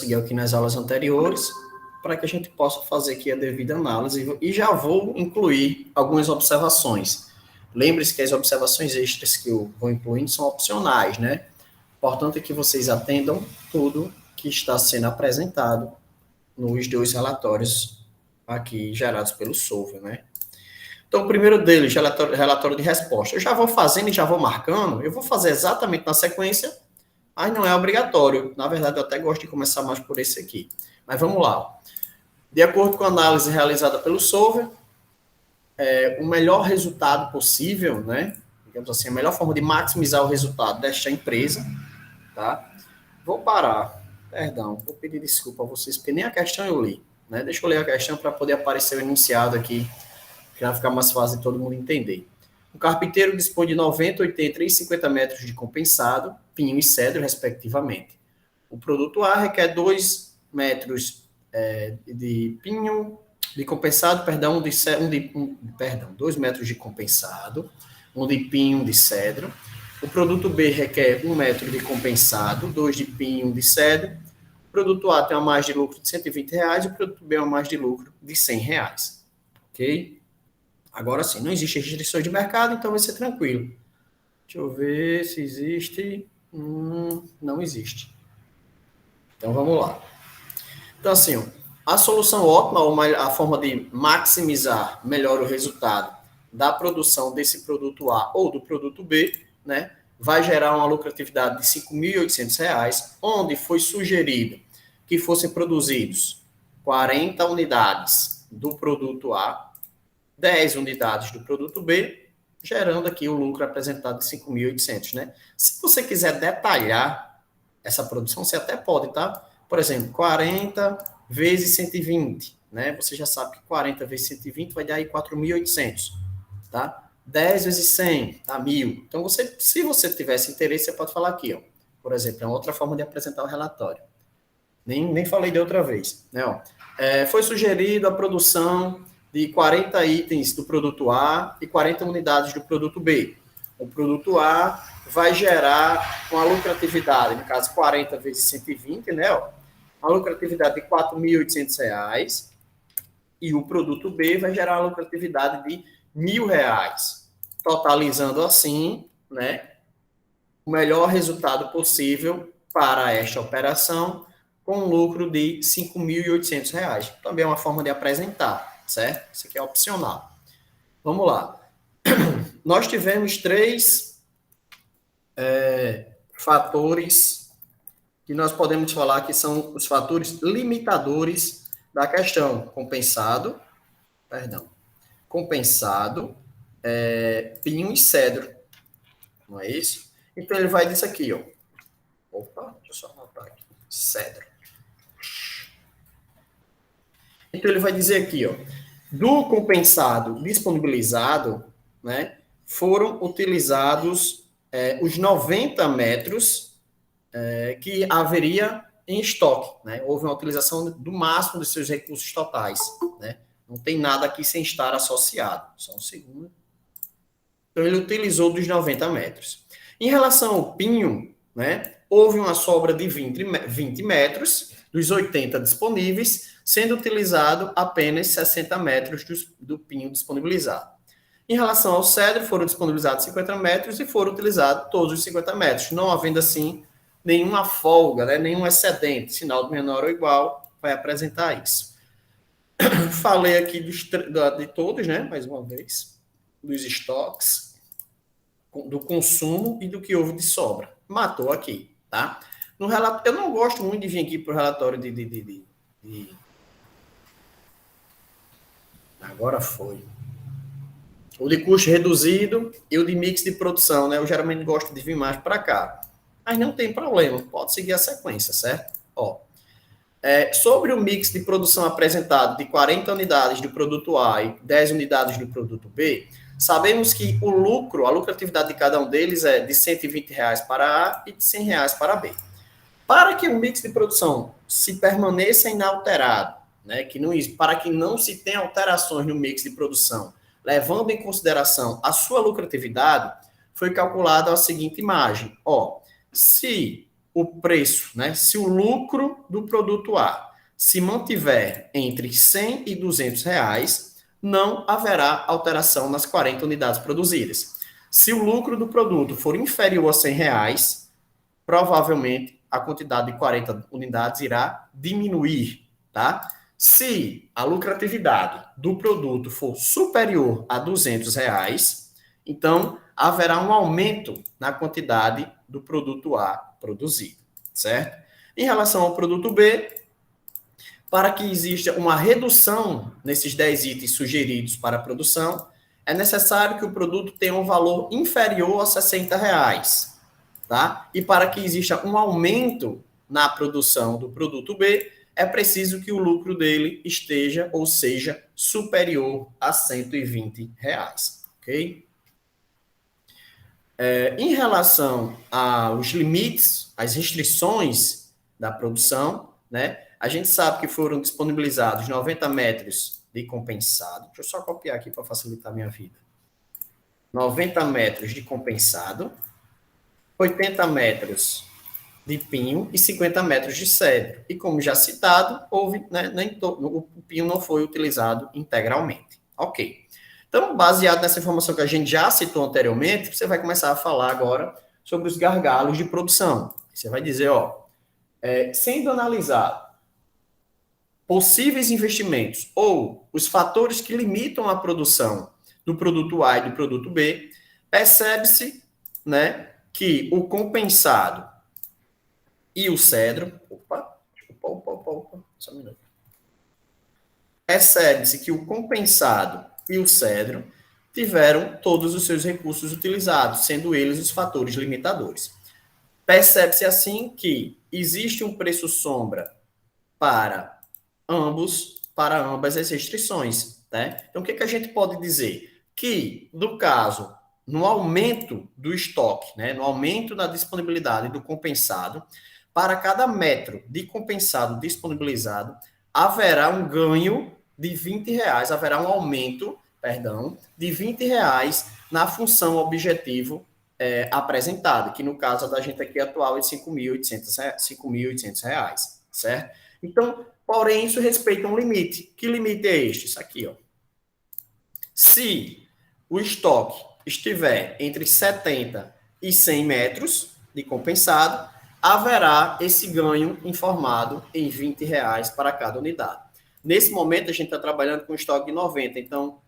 seguir aqui nas aulas anteriores, para que a gente possa fazer aqui a devida análise, e já vou incluir algumas observações. Lembre-se que as observações extras que eu vou incluindo são opcionais, né? Importante é que vocês atendam tudo que está sendo apresentado nos dois relatórios aqui gerados pelo Solver, né? Então, o primeiro deles, relatório de resposta. Eu já vou fazendo e já vou marcando, eu vou fazer exatamente na sequência, mas não é obrigatório. Na verdade, eu até gosto de começar mais por esse aqui. Mas vamos lá. De acordo com a análise realizada pelo Solver, o melhor resultado possível, né? Digamos assim, a melhor forma de maximizar o resultado desta empresa, tá? Vou parar. Perdão, vou pedir desculpa a vocês, porque nem a questão eu li, né? Deixa eu ler a questão para poder aparecer o enunciado aqui, que vai ficar mais fácil de todo mundo entender. O carpinteiro dispõe de 90, 80 e 50 metros de compensado, pinho e cedro, respectivamente. O produto A requer 2 metros de pinho, de compensado, perdão, 2 metros de compensado, um de pinho, de cedro. O produto B requer 1 metro de compensado, 2 de pinho, 1 de cedro. O produto A tem uma margem de lucro de R$120 e o produto B é uma margem de lucro de R$100. Ok? Agora sim, não existe restrições de mercado, então vai ser tranquilo. Deixa eu ver se existe. Não existe. Então vamos lá. Então, assim, a solução ótima, a forma de maximizar melhor o resultado da produção desse produto A ou do produto B, né, vai gerar uma lucratividade de R$5.800, onde foi sugerido que fossem produzidos 40 unidades do produto A, 10 unidades do produto B, gerando aqui o lucro apresentado de 5.800, né? Se você quiser detalhar essa produção, você até pode, tá? Por exemplo, 40 vezes 120, né? Você já sabe que 40 vezes 120 vai dar aí 4.800, tá? 10 vezes 100, tá? 1.000. Então, se você tivesse interesse, você pode falar aqui, ó. Por exemplo, é uma outra forma de apresentar o relatório. Nem falei de outra vez, né? Ó. Foi sugerido a produção de 40 itens do produto A e 40 unidades do produto B. O produto A vai gerar uma lucratividade, no caso 40 vezes 120, né? Ó, uma lucratividade de R$4.800 e o produto B vai gerar uma lucratividade de R$1.000, totalizando assim, né, o melhor resultado possível para esta operação, com um lucro de R$5.800. Também é uma forma de apresentar, certo? Isso aqui é opcional. Vamos lá. Nós tivemos 3 fatores que nós podemos falar que são os fatores limitadores da questão. Compensado, pinho e cedro. Não é isso? Então, ele vai disso aqui, ó. Opa, deixa eu só anotar aqui. Cedro. Então, ele vai dizer aqui, ó, do compensado disponibilizado, né, foram utilizados os 90 metros que haveria em estoque, né? Houve uma utilização do máximo dos seus recursos totais, né? Não tem nada aqui sem estar associado. Só um segundo. Então, ele utilizou dos 90 metros. Em relação ao pinho, né, houve uma sobra de 20 metros dos 80 disponíveis, sendo utilizado apenas 60 metros do pinho disponibilizado. Em relação ao cedro, foram disponibilizados 50 metros e foram utilizados todos os 50 metros, não havendo, assim, nenhuma folga, né, nenhum excedente. Sinal de menor ou igual vai apresentar isso. Falei aqui de todos, né, mais uma vez, dos estoques, do consumo e do que houve de sobra. Matou aqui, tá? No relato, eu não gosto muito de vir aqui para o relatório Agora foi. O de custo reduzido e o de mix de produção, né? Eu geralmente gosto de vir mais para cá. Mas não tem problema, pode seguir a sequência, certo? Ó, sobre o mix de produção apresentado de 40 unidades do produto A e 10 unidades do produto B, sabemos que o lucro, a lucratividade de cada um deles é de R$120 para A e de R$100 para B. Para que o mix de produção se permaneça inalterado, né, para que não se tenha alterações no mix de produção, levando em consideração a sua lucratividade, foi calculada a seguinte imagem. Ó, se o preço, né? Se o lucro do produto A se mantiver entre 100 e 200 reais, não haverá alteração nas 40 unidades produzidas. Se o lucro do produto for inferior a 100 reais, provavelmente a quantidade de 40 unidades irá diminuir, tá? Se a lucratividade do produto for superior a 200 reais, então haverá um aumento na quantidade do produto A produzido, certo? Em relação ao produto B, para que exista uma redução nesses 10 itens sugeridos para a produção, é necessário que o produto tenha um valor inferior a 60 reais. Tá? E para que exista um aumento na produção do produto B, é preciso que o lucro dele esteja, ou seja, superior a 120 reais. Ok? Em relação aos limites, às restrições da produção, né, a gente sabe que foram disponibilizados 90 metros de compensado. Deixa eu só copiar aqui para facilitar a minha vida. 90 metros de compensado, 80 metros de pinho e 50 metros de cedro. E como já citado, houve, né, o pinho não foi utilizado integralmente. Ok. Então, baseado nessa informação que a gente já citou anteriormente, você vai começar a falar agora sobre os gargalos de produção. Você vai dizer, ó, sendo analisado possíveis investimentos ou os fatores que limitam a produção do produto A e do produto B, percebe-se, né, que o compensado e o cedro, só um minuto. Percebe-se que o compensado e o cedro tiveram todos os seus recursos utilizados, sendo eles os fatores limitadores. Percebe-se assim que existe um preço sombra para ambas as restrições, né? Então, o que a gente pode dizer? Que, no caso, no aumento do estoque, né, no aumento da disponibilidade do compensado, para cada metro de compensado disponibilizado, haverá um ganho de 20 reais, haverá um aumento, perdão, de 20 reais na função objetivo apresentada, que no caso da gente aqui atual é de 5.800 reais, certo? Então, porém, isso respeita um limite. Que limite é este? Isso aqui, ó. Se o estoque estiver entre 70 e 100 metros de compensado, haverá esse ganho informado em 20 reais para cada unidade. Nesse momento, a gente está trabalhando com estoque de 90, então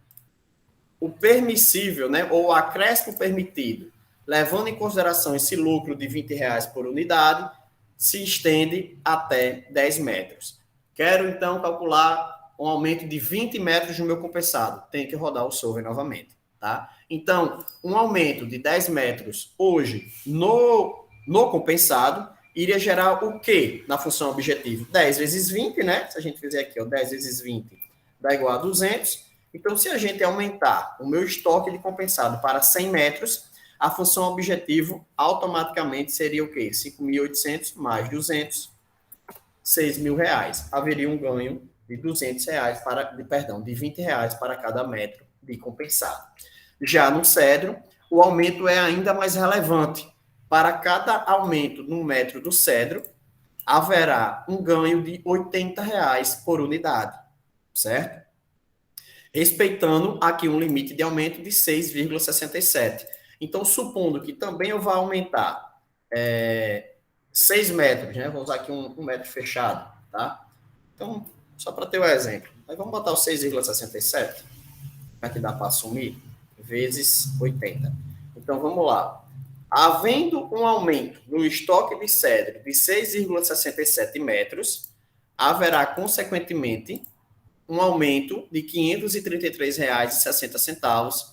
o permissível, né, ou o acréscimo permitido, levando em consideração esse lucro de 20 reais por unidade, se estende até 10 metros. Quero, então, calcular um aumento de 20 metros no meu compensado. Tem que rodar o solver novamente, tá? Então, um aumento de 10 metros hoje no compensado iria gerar o quê na função objetivo? 10 vezes 20, né? Se a gente fizer aqui, ó, 10 vezes 20 dá igual a 200. Então, se a gente aumentar o meu estoque de compensado para 100 metros, a função objetivo automaticamente seria o quê? 5.800 mais 200, 6.000 reais. Haveria um ganho de 200 reais de 20 reais para cada metro de compensado. Já no cedro, o aumento é ainda mais relevante. Para cada aumento no metro do cedro, haverá um ganho de 80 reais por unidade, certo? Respeitando aqui um limite de aumento de 6,67. Então, supondo que também eu vá aumentar 6 metros, né? Vou usar aqui um metro fechado, tá? Então, só para ter o um exemplo. Aí vamos botar o 6,67, que dá para assumir, vezes 80. Então, vamos lá. Havendo um aumento no estoque de cedro de 6,67 metros, haverá, consequentemente, um aumento de R$ 533,60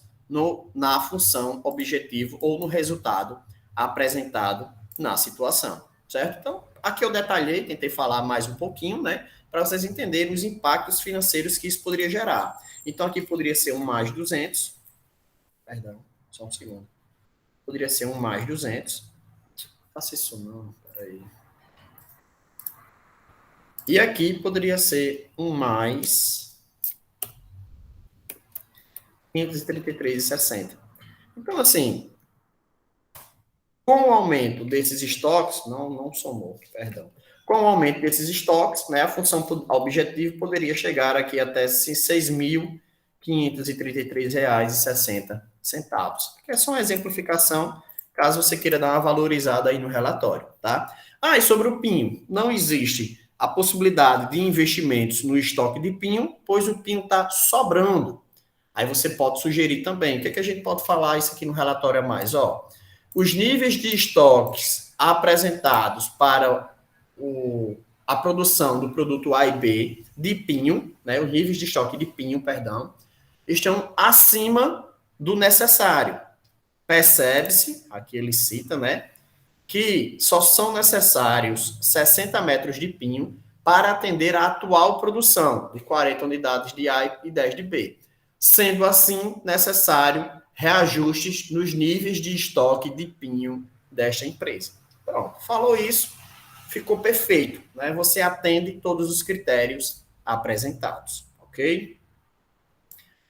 na função objetivo ou no resultado apresentado na situação, certo? Então, aqui eu detalhei, tentei falar mais um pouquinho, né, para vocês entenderem os impactos financeiros que isso poderia gerar. Então, aqui poderia ser um mais 200, perdão, só um segundo. Poderia ser um mais 200. Faça isso não, peraí. E aqui poderia ser um mais 533,60. Então, assim, Com o aumento desses estoques, não somou, perdão. Com o aumento desses estoques, né, a função objetivo poderia chegar aqui até R$ 6.533,60, que é só uma exemplificação, caso você queira dar uma valorizada aí no relatório, tá? E sobre o pinho, não existe a possibilidade de investimentos no estoque de pinho, pois o pinho está sobrando. Aí você pode sugerir também, o que é que a gente pode falar isso aqui no relatório a mais? Os níveis de estoques apresentados para a produção do produto A e B de pinho, né, os níveis de estoque de pinho, perdão, estão acima do necessário. Percebe-se, aqui ele cita, né, que só são necessários 60 metros de pinho para atender a atual produção de 40 unidades de A e 10 de B. Sendo assim, necessário reajustes nos níveis de estoque de pinho desta empresa. Pronto, falou isso, ficou perfeito, né? Você atende todos os critérios apresentados, ok?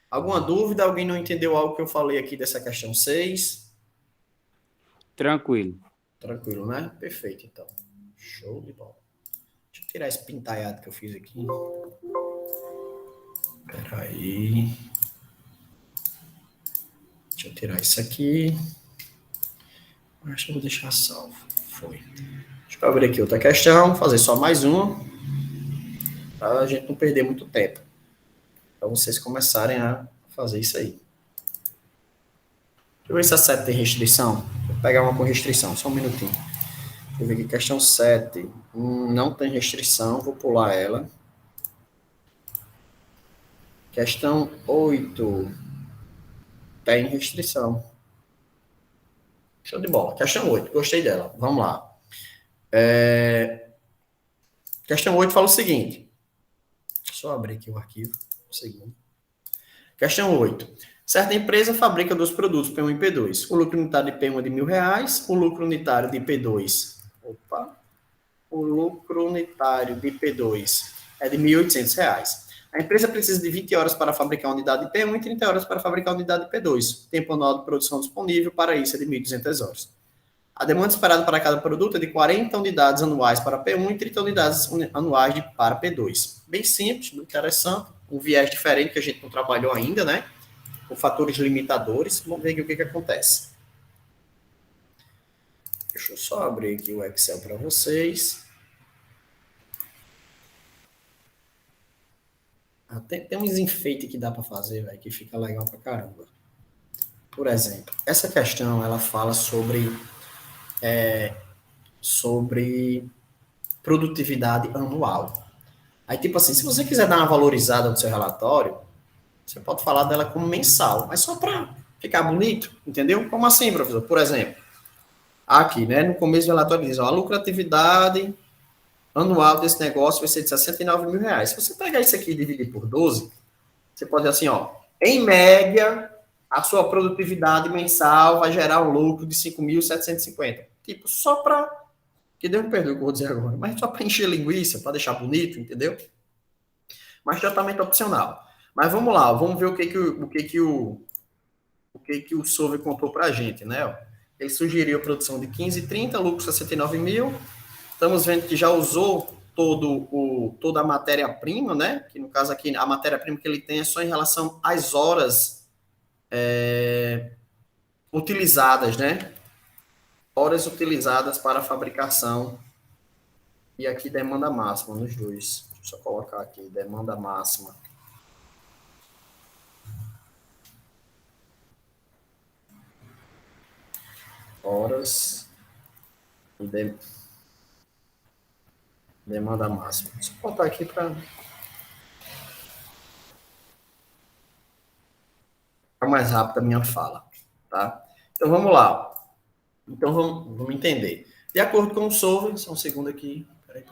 Alguma dúvida? Alguém não entendeu algo que eu falei aqui dessa questão 6? Tranquilo. Tranquilo, né? Perfeito, então. Show de bola. Deixa eu tirar esse pintaiado que eu fiz aqui. Peraí. Deixa eu tirar isso aqui. Acho que eu vou deixar salvo. Foi. Deixa eu abrir aqui outra questão, fazer só mais uma, para a gente não perder muito tempo. Para vocês começarem a fazer isso aí. Deixa eu ver se a 7 tem restrição. Vou pegar uma com restrição, só um minutinho. Deixa eu ver aqui, questão 7. Não tem restrição, vou pular ela. Questão 8. Tem restrição. Show de bola. Questão 8, gostei dela. Vamos lá. Questão 8 fala o seguinte. Deixa eu abrir aqui o arquivo. Um segundo. Questão 8. Certa empresa fabrica dois produtos, P1 e P2. O lucro unitário de P1 é de R$1.000, o lucro unitário de P2. O lucro unitário de P2 é de R$1.800. A empresa precisa de 20 horas para fabricar a unidade de P1 e 30 horas para fabricar a unidade de P2. O tempo anual de produção disponível para isso é de 1.200 horas. A demanda esperada para cada produto é de 40 unidades anuais para P1 e 30 unidades anuais para P2. Bem simples, muito interessante. Um viés diferente que a gente não trabalhou ainda, né? Com fatores limitadores. Vamos ver aqui o que acontece. Deixa eu só abrir aqui o Excel para vocês. Tem uns enfeites que dá para fazer, velho, que fica legal pra caramba. Por exemplo, essa questão, ela fala sobre produtividade anual. Aí, tipo assim, se você quiser dar uma valorizada no seu relatório, você pode falar dela como mensal, mas só para ficar bonito, entendeu? Como assim, professor? Por exemplo, aqui, né, no começo do relatório diz, a lucratividade anual desse negócio vai ser de R$69.000. Se você pegar isso aqui e dividir por 12, você pode dizer assim, em média, a sua produtividade mensal vai gerar um lucro de 5.750. Tipo, só para... Que Deus me perdoe o que eu vou dizer agora, mas só para encher linguiça, para deixar bonito, entendeu? Mas totalmente opcional. Mas vamos lá, vamos ver o que o Solver contou para a gente, né? Ele sugeriu a produção de 15 e 30, lucro 69.000. Estamos vendo que já usou toda a matéria-prima, né? Que no caso aqui, a matéria-prima que ele tem é só em relação às horas utilizadas, né? Horas utilizadas para a fabricação. E aqui demanda máxima nos dois. Deixa eu só colocar aqui, demanda máxima. Horas e demanda máxima. Deixa eu botar aqui para ficar mais rápido a minha fala, tá? Então, vamos lá. Então, vamos entender. De acordo com o Solver, só um segundo aqui. Peraí.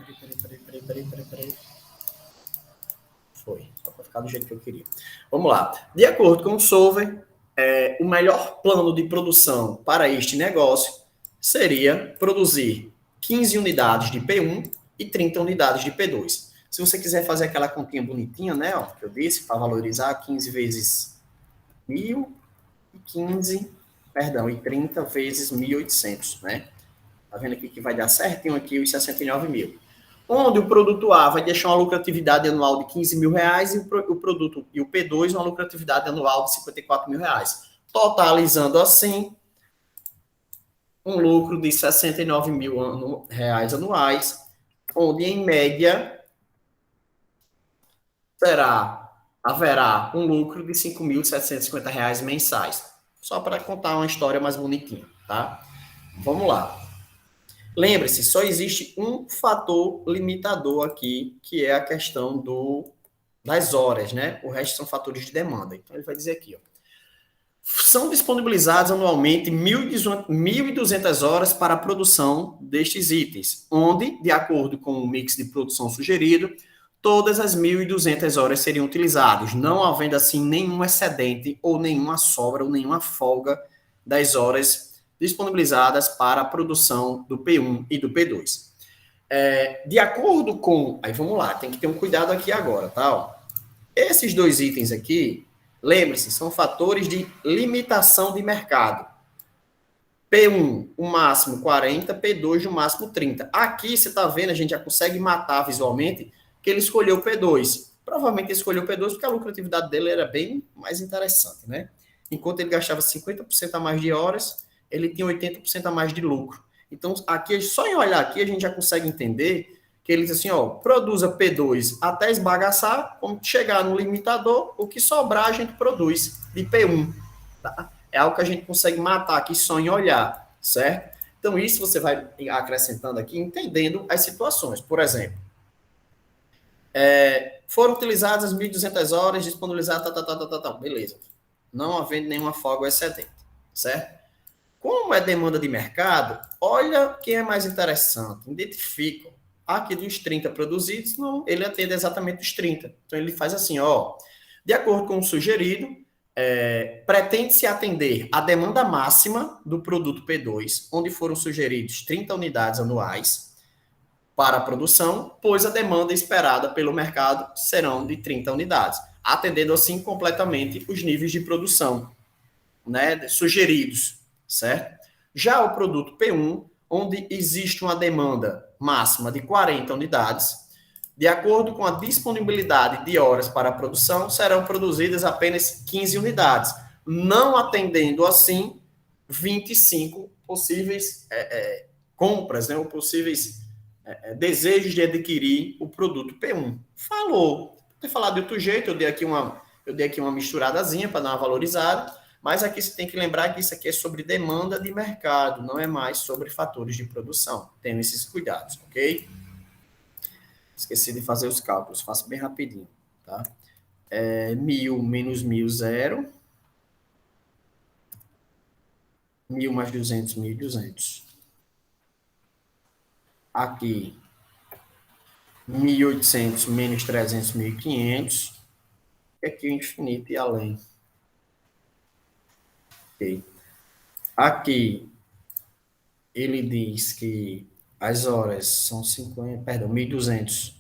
Foi, só para ficar do jeito que eu queria. Vamos lá. De acordo com o Solver, o melhor plano de produção para este negócio seria produzir 15 unidades de P1 e 30 unidades de P2. Se você quiser fazer aquela continha bonitinha, né, que eu disse, para valorizar 15 vezes 1.000 e 15 perdão, e 30 vezes 1.800, né? Tá vendo aqui que vai dar certinho aqui os 69 mil. Onde o produto A vai deixar uma lucratividade anual de 15 mil reais e o produto e o P2 uma lucratividade anual de 54 mil reais. Totalizando assim um lucro de 69 mil reais anuais, onde em média haverá um lucro de 5.750 reais mensais. Só para contar uma história mais bonitinha, tá? Vamos lá. Lembre-se, só existe um fator limitador aqui, que é a questão das horas, né? O resto são fatores de demanda. Então, ele vai dizer aqui, ó. São disponibilizadas anualmente 1.200 horas para a produção destes itens, onde, de acordo com o mix de produção sugerido, todas as 1.200 horas seriam utilizadas, não havendo assim nenhum excedente ou nenhuma sobra ou nenhuma folga das horas disponibilizadas para a produção do P1 e do P2. De acordo com... Aí vamos lá, tem que ter um cuidado aqui agora, tá? Esses dois itens aqui, lembre-se, são fatores de limitação de mercado. P1, o máximo 40, P2, o máximo 30. Aqui, você está vendo, a gente já consegue matar visualmente que ele escolheu o P2. Provavelmente ele escolheu o P2 porque a lucratividade dele era bem mais interessante, né? Enquanto ele gastava 50% a mais de horas, ele tinha 80% a mais de lucro. Então, aqui, só em olhar aqui, a gente já consegue entender que ele diz assim, ó, produza P2 até esbagaçar, quando chegar no limitador, o que sobrar a gente produz de P1, tá? É algo que a gente consegue matar aqui só em olhar, certo? Então, isso você vai acrescentando aqui, entendendo as situações. Por exemplo, foram utilizadas as 1.200 horas, disponibilizadas, beleza. Não havendo nenhuma folga ou excedente, certo? Como é demanda de mercado, olha quem é mais interessante, identifica. Aqui dos 30 produzidos, não, ele atende exatamente os 30. Então, ele faz assim, ó, de acordo com o sugerido, pretende-se atender a demanda máxima do produto P2, onde foram sugeridos 30 unidades anuais para a produção, pois a demanda esperada pelo mercado serão de 30 unidades, atendendo assim completamente os níveis de produção, né, sugeridos, certo? Já o produto P1, onde existe uma demanda máxima de 40 unidades, de acordo com a disponibilidade de horas para a produção, serão produzidas apenas 15 unidades, não atendendo assim 25 possíveis compras, né, ou possíveis desejos de adquirir o produto P1. Falou. Vou ter falado de outro jeito, eu dei aqui uma misturadazinha para dar uma valorizada, mas aqui você tem que lembrar que isso aqui é sobre demanda de mercado, não é mais sobre fatores de produção. Tenham esses cuidados, ok? Esqueci de fazer os cálculos, faço bem rapidinho, tá? 1.000 menos 1.000, 0. 1.000 mais 200, 1.200. Aqui, 1.800 menos 300, 1.500. E aqui o infinito e além. Ok. Aqui, ele diz que as horas são 50, perdão, 1.200.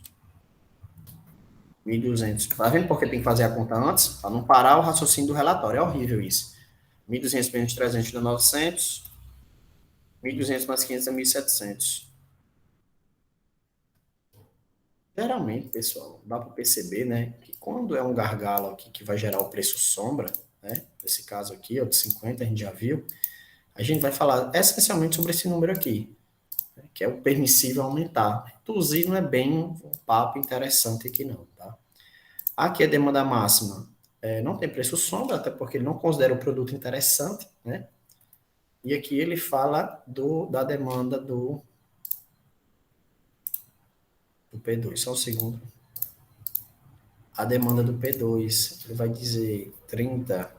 1.200. Tá vendo por que tem que fazer a conta antes? Para não parar o raciocínio do relatório. É horrível isso. 1.200 menos 300 dá 900. 1.200 mais 500 é 1.700. Geralmente, pessoal, dá para perceber, né, que quando é um gargalo aqui que vai gerar o preço sombra, né, nesse caso aqui, ó, de 50, a gente já viu, a gente vai falar essencialmente sobre esse número aqui, né, que é o permissível aumentar. Reduzir não é bem um papo interessante aqui não, tá? Aqui a demanda máxima não tem preço sombra, até porque ele não considera o produto interessante, né? E aqui ele fala da demanda do P2, só um segundo. A demanda do P2, ele vai dizer 30,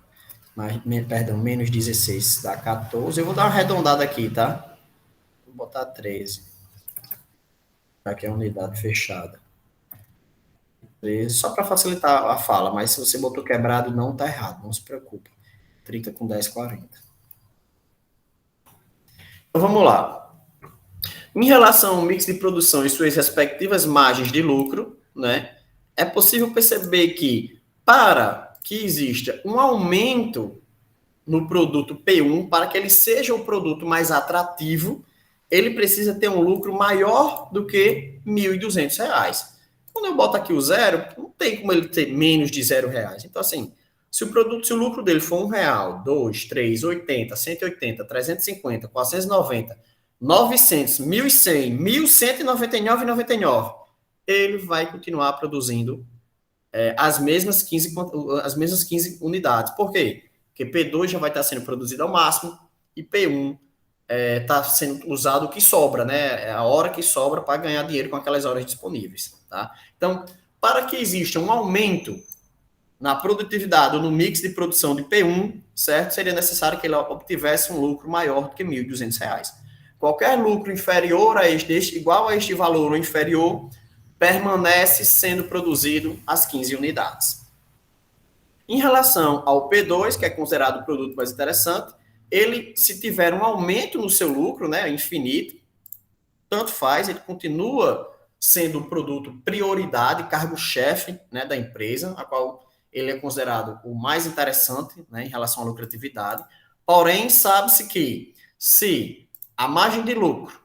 menos 16 dá 14. Eu vou dar uma arredondada aqui, tá? Vou botar 13. Aqui é a unidade fechada. 13, só para facilitar a fala, mas se você botou quebrado, não tá errado, não se preocupe. 30 com 10, 40. Então vamos lá. Em relação ao mix de produção e suas respectivas margens de lucro, né, é possível perceber que, para que exista um aumento no produto P1, para que ele seja o produto mais atrativo, ele precisa ter um lucro maior do que R$ 1.200. Quando eu boto aqui o zero, não tem como ele ter menos de R$ 0. Então, assim, se o lucro dele for R$ 1, 2, 3, 80, 180, 350, 490, 900, 1.100, 1.199,99, ele vai continuar produzindo as mesmas 15 unidades. Por quê? Porque P2 já vai estar sendo produzido ao máximo e P1 está sendo usado o que sobra, né? É a hora que sobra para ganhar dinheiro com aquelas horas disponíveis, tá? Então, para que exista um aumento na produtividade ou no mix de produção de P1, certo? Seria necessário que ele obtivesse um lucro maior do que R$ 1.200. Qualquer lucro inferior a igual a este valor ou inferior, permanece sendo produzido as 15 unidades. Em relação ao P2, que é considerado o produto mais interessante, ele, se tiver um aumento no seu lucro, né, infinito, tanto faz, ele continua sendo o produto prioridade, cargo-chefe, né, da empresa, a qual ele é considerado o mais interessante, né, em relação à lucratividade. Porém, sabe-se que se a margem de lucro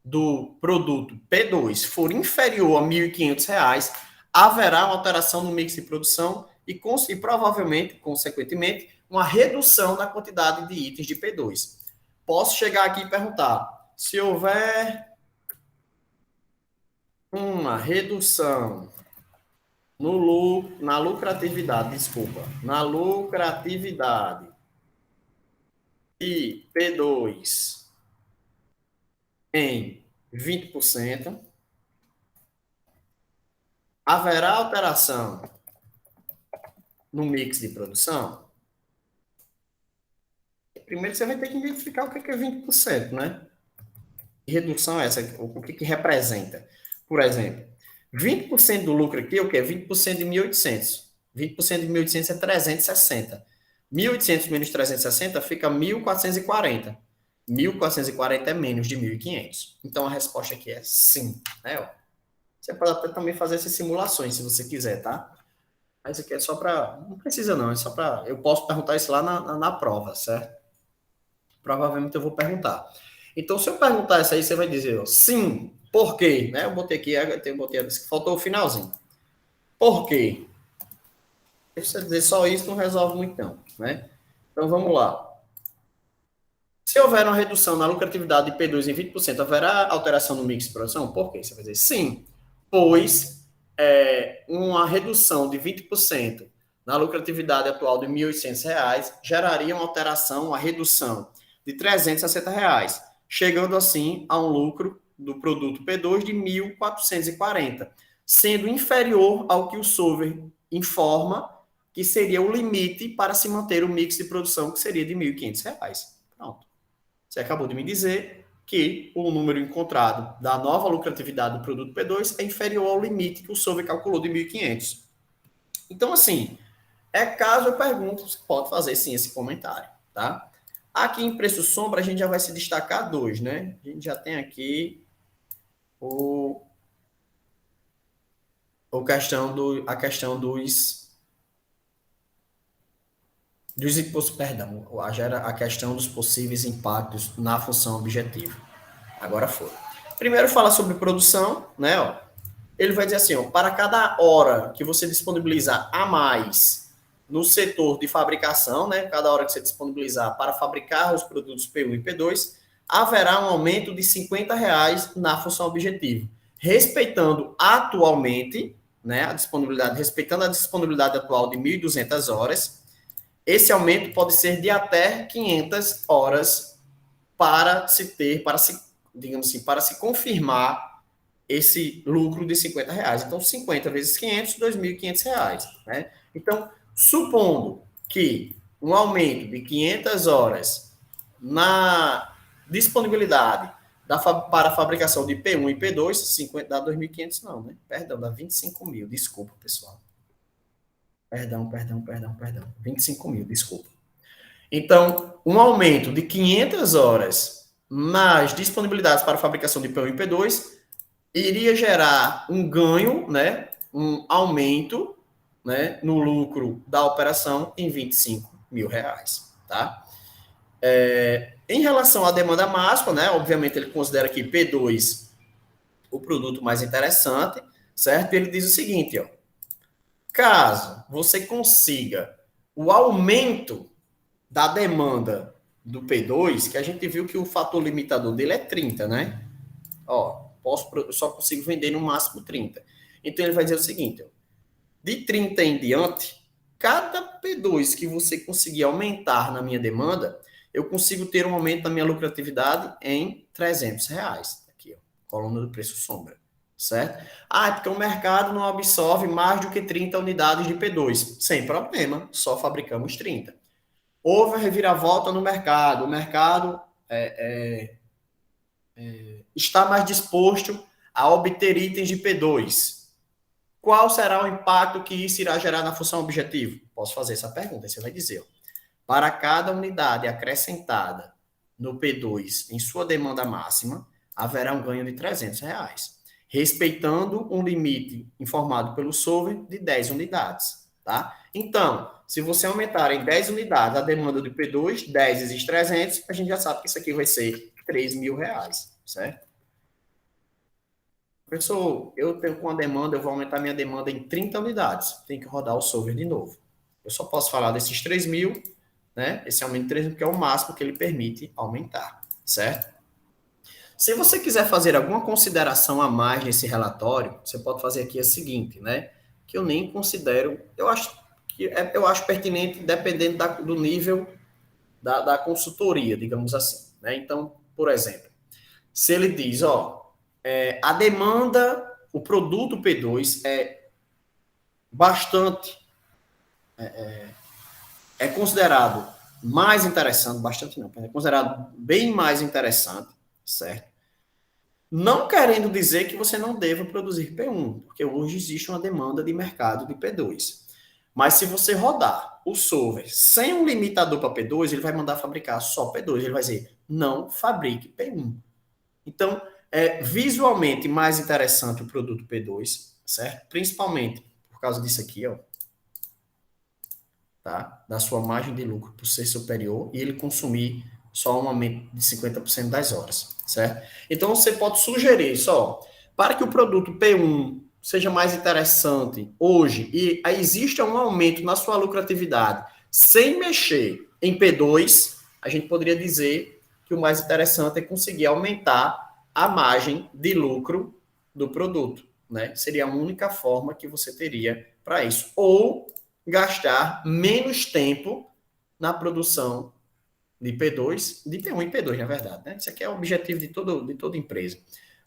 do produto P2 for inferior a R$ 1.500, haverá uma alteração no mix de produção e provavelmente, consequentemente, uma redução na quantidade de itens de P2. Posso chegar aqui e perguntar, se houver uma redução na lucratividade de P2 em 20%, haverá alteração no mix de produção? Primeiro você vai ter que identificar o que é 20%, né? Que redução é essa? O que representa? Por exemplo, 20% do lucro aqui é o quê? 20% de 1.800. 20% de 1.800 é 360. 1.800 menos 360 fica 1.440. 1.440 é menos de 1.500. Então a resposta aqui é sim. Né? Você pode até também fazer essas simulações, se você quiser, tá? Mas aqui é só para... Não precisa não, é só para... Eu posso perguntar isso lá na prova, certo? Provavelmente eu vou perguntar. Então, se eu perguntar isso aí, você vai dizer, ó, sim, por quê? Né? Eu botei aqui, faltou o finalzinho. Por quê? Se você dizer só isso, não resolve muito não, né? Então, vamos lá. Se houver uma redução na lucratividade de P2 em 20%, haverá alteração no mix de produção? Por quê? Você vai dizer sim, pois uma redução de 20% na lucratividade atual de R$ 1.800 geraria uma alteração, uma redução de R$ 360, chegando assim a um lucro do produto P2 de 1.440, sendo inferior ao que o Solver informa que seria o limite para se manter o mix de produção, que seria de R$ 1.500. Pronto. Você acabou de me dizer que o número encontrado da nova lucratividade do produto P2 é inferior ao limite que o Solver calculou de 1.500. Então, assim, caso eu pergunto, você pode fazer sim esse comentário, tá? Aqui em preço sombra, a gente já vai se destacar dois, né? A gente já tem aqui a questão dos impostos, perdão, a questão dos possíveis impactos na função objetiva. Agora foi. Primeiro fala sobre produção, né? Ó. Ele vai dizer assim, ó, para cada hora que você disponibilizar a mais no setor de fabricação, né? Cada hora que você disponibilizar para fabricar os produtos P1 e P2, haverá um aumento de R$ 50 na função objetivo, respeitando atualmente, né, respeitando a disponibilidade atual de 1.200 horas. Esse aumento pode ser de até 500 horas digamos assim, para se confirmar esse lucro de R$ 50. Então, 50 vezes 500, R$ 2.500, né? Então, supondo que um aumento de 500 horas na disponibilidade para a fabricação de P1 e P2, 50 dá 2.500 não, né? Perdão, dá 25 mil. Desculpa, pessoal. Perdão. 25 mil, desculpa. Então, um aumento de 500 horas nas disponibilidades para a fabricação de P1 e P2 iria gerar um ganho, né, um aumento, né, no lucro da operação em R$ 25 mil, tá? Em relação à demanda máxima, né? Obviamente ele considera aqui P2 o produto mais interessante, certo? Ele diz o seguinte, ó. Caso você consiga o aumento da demanda do P2, que a gente viu que o fator limitador dele é 30, né? Ó, eu só consigo vender no máximo 30. Então ele vai dizer o seguinte, ó, de 30 em diante, cada P2 que você conseguir aumentar na minha demanda, eu consigo ter um aumento da minha lucratividade em R$300. Aqui, ó, coluna do preço sombra. Certo? Ah, é porque o mercado não absorve mais do que 30 unidades de P2. Sem problema, só fabricamos 30. Houve a reviravolta no mercado, o mercado está mais disposto a obter itens de P2. Qual será o impacto que isso irá gerar na função objetivo? Posso fazer essa pergunta, você vai dizer. Ó, para cada unidade acrescentada no P2 em sua demanda máxima, haverá um ganho de R$300, respeitando um limite informado pelo solver de 10 unidades. Tá? Então, se você aumentar em 10 unidades a demanda do P2, 10 vezes 300, a gente já sabe que isso aqui vai ser R$3.000, certo? Professor, eu tenho com a demanda, eu vou aumentar minha demanda em 30 unidades. Tem que rodar o solver de novo. Eu só posso falar desses 3.000, né? Esse aumento de 3.000, que é o máximo que ele permite aumentar, certo? Se você quiser fazer alguma consideração a mais nesse relatório, você pode fazer aqui a seguinte, né? Que eu nem considero, eu acho pertinente dependendo do nível da consultoria, digamos assim, né? Então, por exemplo, se ele diz, ó, a demanda, o produto P2 é bastante, é considerado mais interessante, bastante não, é considerado bem mais interessante, certo? Não querendo dizer que você não deva produzir P1, porque hoje existe uma demanda de mercado de P2. Mas se você rodar o solver sem um limitador para P2, ele vai mandar fabricar só P2. Ele vai dizer, não fabrique P1. Então, é visualmente mais interessante o produto P2, certo? Principalmente por causa disso aqui, ó. Tá? Da sua margem de lucro por ser superior e ele consumir só um aumento de 50% das horas, certo? Então, você pode sugerir só, para que o produto P1 seja mais interessante hoje e exista um aumento na sua lucratividade sem mexer em P2, a gente poderia dizer que o mais interessante é conseguir aumentar a margem de lucro do produto, né? Seria a única forma que você teria para isso. Ou gastar menos tempo na produção de P2, de P1 e P2, na verdade. Né? Isso aqui é o objetivo de toda empresa.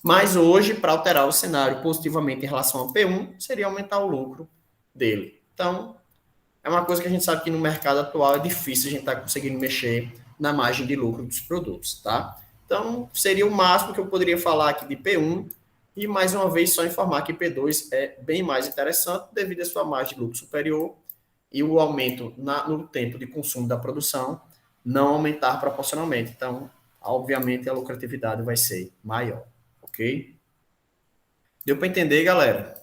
Mas hoje, para alterar o cenário positivamente em relação ao P1, seria aumentar o lucro dele. Então, é uma coisa que a gente sabe que no mercado atual é difícil a gente estar conseguindo mexer na margem de lucro dos produtos, tá? Então, seria o máximo que eu poderia falar aqui de P1 e, mais uma vez, só informar que P2 é bem mais interessante devido à sua margem de lucro superior e o aumento no tempo de consumo da produção não aumentar proporcionalmente. Então, obviamente, a lucratividade vai ser maior, ok? Deu para entender, galera?